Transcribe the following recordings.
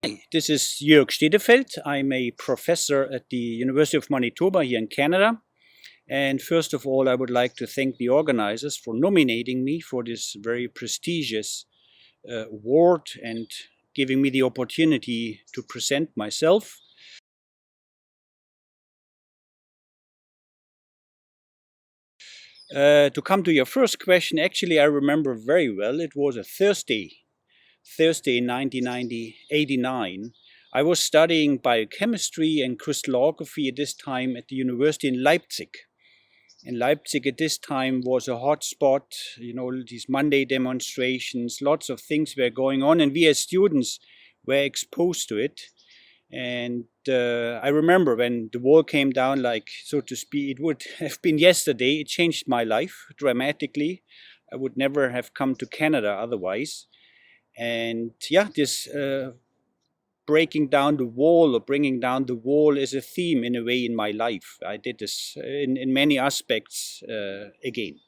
Hi, this is Joerg Stetefeld. I'm a professor at the University of Manitoba here in Canada. And first of all, I would like to thank the organizers for nominating me for this very prestigious award and giving me the opportunity to present myself. To come to your first question, actually, I remember very well. It was a Thursday in 1989. I was studying biochemistry and crystallography at this time at the university in Leipzig. And Leipzig at this time was a hot spot, these Monday demonstrations, lots of things were going on, and we as students were exposed to it. And I remember when the wall came down, like, so to speak, it would have been yesterday. It changed my life dramatically. I would never have come to Canada otherwise. And yeah, this breaking down the wall or bringing down the wall is a theme in a way in my life. I did this in many aspects again.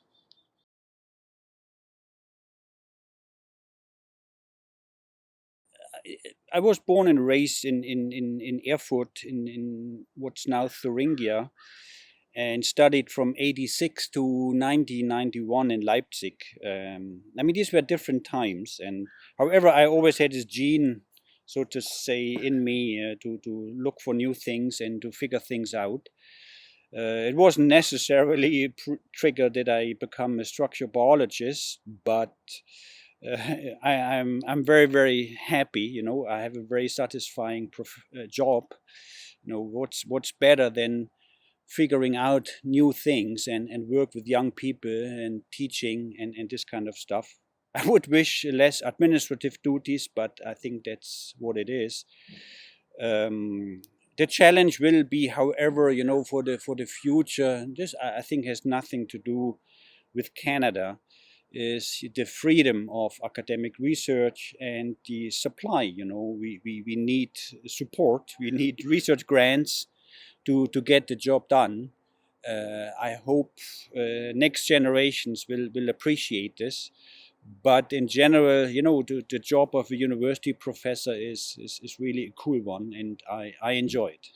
I was born and raised in Erfurt, in what's now Thuringia, and studied from 86 to 1991 in Leipzig. I mean, these were different times. And however, I always had this gene, so to say, in me to look for new things and to figure things out. It wasn't necessarily a trigger that I become a structural biologist, but uh, I'm very very happy. I have a very satisfying job. What's better than figuring out new things and work with young people and teaching and this kind of stuff. I would wish less administrative duties, but I think that's what it is. The challenge will be, however, for the future. This I think has nothing to do with Canada. Is the freedom of academic research and the supply. We need support. We need research grants to get the job done. I hope next generations will appreciate this. But in general, the job of a university professor is really a cool one, and I enjoy it.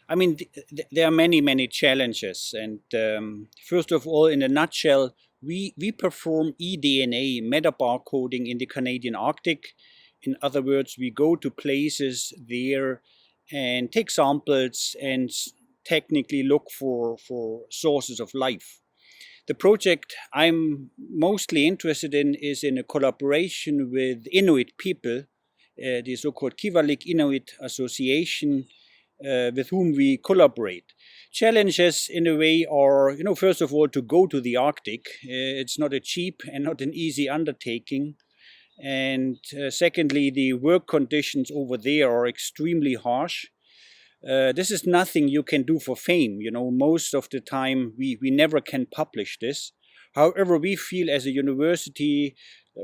I mean, there are many, many challenges. And first of all, in a nutshell, we perform eDNA metabar coding in the Canadian Arctic. In other words, we go to places there and take samples and technically look for sources of life. The project I'm mostly interested in is in a collaboration with Inuit people, the so called Kivalik Inuit Association, with whom we collaborate. Challenges, in a way, are, first of all, to go to the Arctic. It's not a cheap and not an easy undertaking. And secondly, the work conditions over there are extremely harsh. This is nothing you can do for fame. Most of the time we never can publish this. However, we feel as a university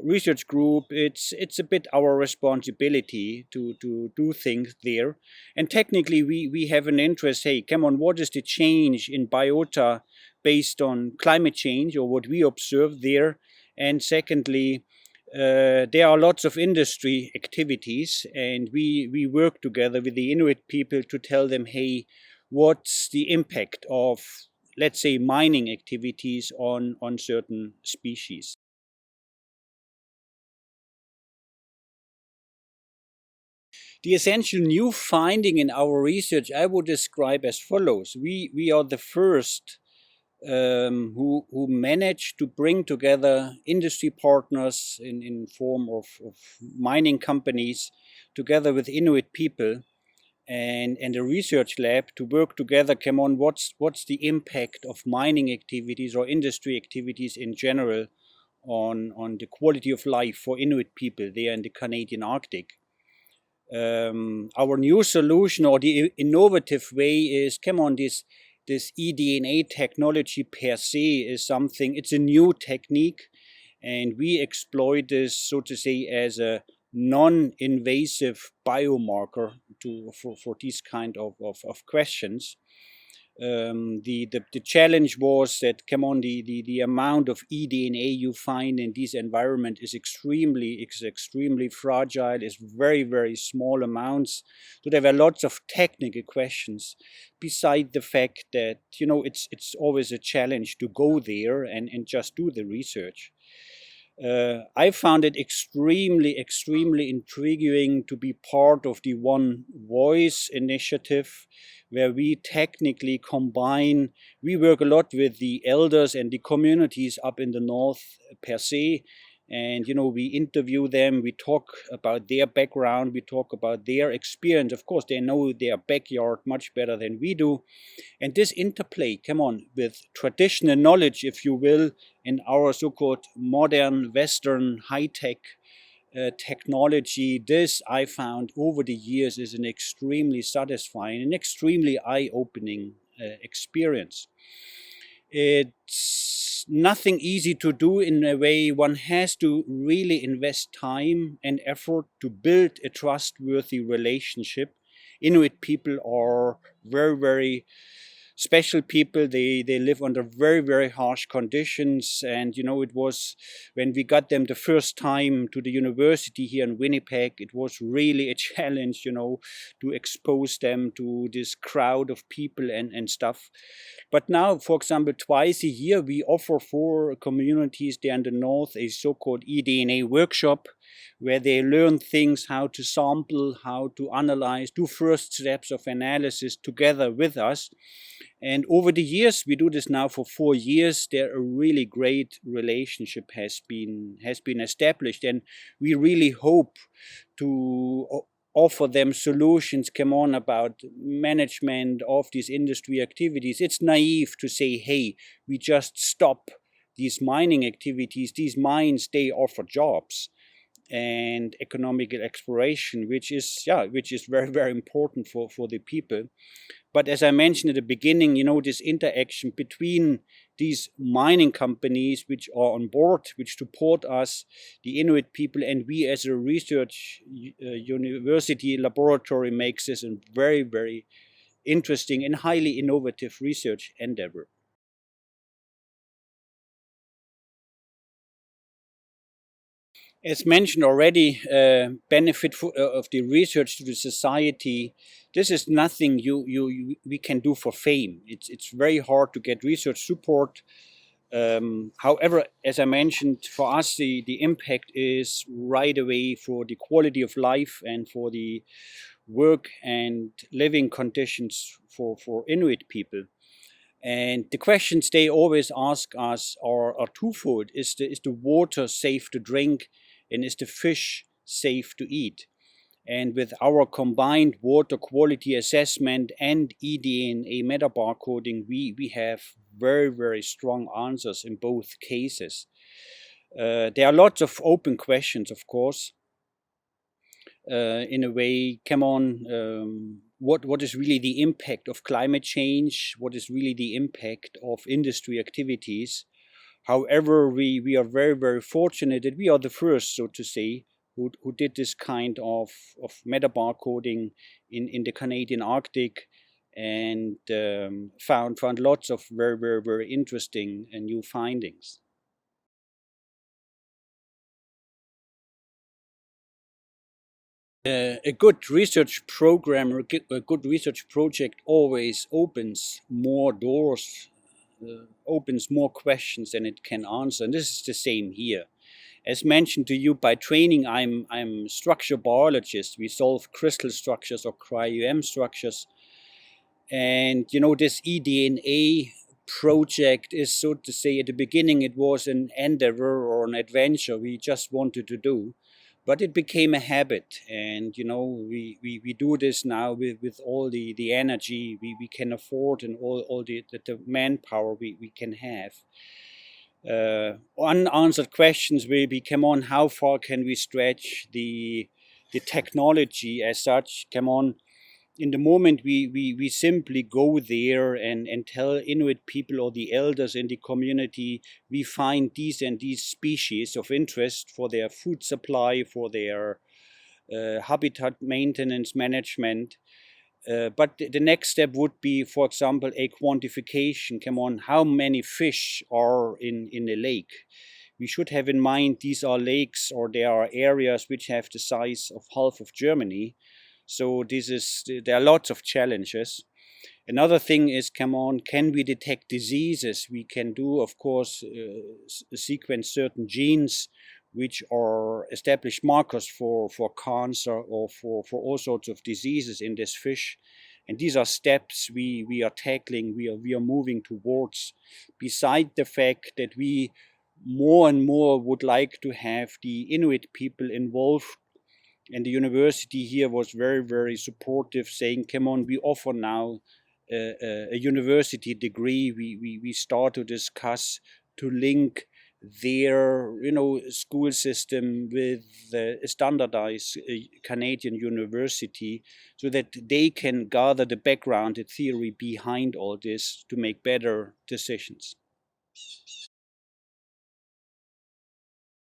research group, it's a bit our responsibility to do things there. And technically, we have an interest. Hey, come on, what is the change in biota based on climate change or what we observe there? And secondly, there are lots of industry activities, and we work together with the Inuit people to tell them, hey, what's the impact of, let's say, mining activities on certain species. The essential new finding in our research I would describe as follows. We are the first who managed to bring together industry partners in form of mining companies together with Inuit people and a research lab to work together. Come on, what's the impact of mining activities or industry activities in general on the quality of life for Inuit people there in the Canadian Arctic? Our new solution or the innovative way is, come on, this eDNA technology per se is something, it's a new technique, and we exploit this, so to say, as a non-invasive biomarker for these kind of questions. The challenge was that, come on, the amount of eDNA you find in this environment is extremely fragile. It's very small amounts. So there were lots of technical questions. Beside the fact that, it's always a challenge to go there and just do the research. I found it extremely intriguing to be part of the One Voice initiative, where we technically combine, we work a lot with the elders and the communities up in the north per se. And, we interview them, we talk about their background, we talk about their experience. Of course, they know their backyard much better than we do. And this interplay, come on, with traditional knowledge, if you will, in our so-called modern Western high-tech technology, this I found over the years is an extremely satisfying and extremely eye-opening experience. It's nothing easy to do in a way. One has to really invest time and effort to build a trustworthy relationship. Inuit people are very special people. They live under very harsh conditions, and it was when we got them the first time to the university here in Winnipeg, it was really a challenge, to expose them to this crowd of people and stuff. But now, for example, twice a year we offer for communities there in the north a so-called eDNA workshop, where they learn things, how to sample, how to analyze, do first steps of analysis together with us. And over the years, we do this now for 4 years. There a really great relationship has been established, and we really hope to offer them solutions. Come on, about management of these industry activities. It's naive to say, hey, we just stop these mining activities. These mines, they offer jobs and economical exploration, which is very important for the people. But as I mentioned at the beginning, this interaction between these mining companies, which are on board, which support us, the Inuit people, and we as a research university laboratory, makes this a very interesting and highly innovative research endeavor. As mentioned already, benefit of the research to the society. This is nothing we can do for fame. It's very hard to get research support. However, as I mentioned, for us the impact is right away for the quality of life and for the work and living conditions for Inuit people. And the questions they always ask us are twofold. Is the water safe to drink, and is the fish safe to eat? And with our combined water quality assessment and eDNA metabarcoding, we have very strong answers in both cases. There are lots of open questions, of course. In a way, come on, what is really the impact of climate change? What is really the impact of industry activities? However, we are very fortunate that we are the first, so to say, who did this kind of metabarcoding in the Canadian Arctic, and found lots of very interesting and new findings. A good research program or a good research project always opens more doors, opens more questions than it can answer. And this is the same here. As mentioned to you, by training, I'm structure biologist. We solve crystal structures or cryo-EM structures. And this eDNA project is, so to say, at the beginning it was an endeavor or an adventure we just wanted to do, but it became a habit. And we do this now with all the energy we can afford, and all the manpower we can have. Unanswered questions will be, come on, how far can we stretch the technology as such? Come on, in the moment we simply go there and tell Inuit people or the elders in the community, we find these and these species of interest for their food supply, for their habitat maintenance management. But the next step would be, for example, a quantification. Come on, how many fish are in a lake? We should have in mind these are lakes, or there are areas which have the size of half of Germany. So there are lots of challenges. Another thing is, come on, can we detect diseases? We can do, of course, sequence certain genes which are established markers for cancer or for all sorts of diseases in this fish. And these are steps we are tackling, we are moving towards, beside the fact that we more and more would like to have the Inuit people involved. And the university here was very, very supportive, saying, come on, we offer now a university degree. We start to discuss to link their school system with a standardized Canadian university, so that they can gather the background, the theory behind all this to make better decisions.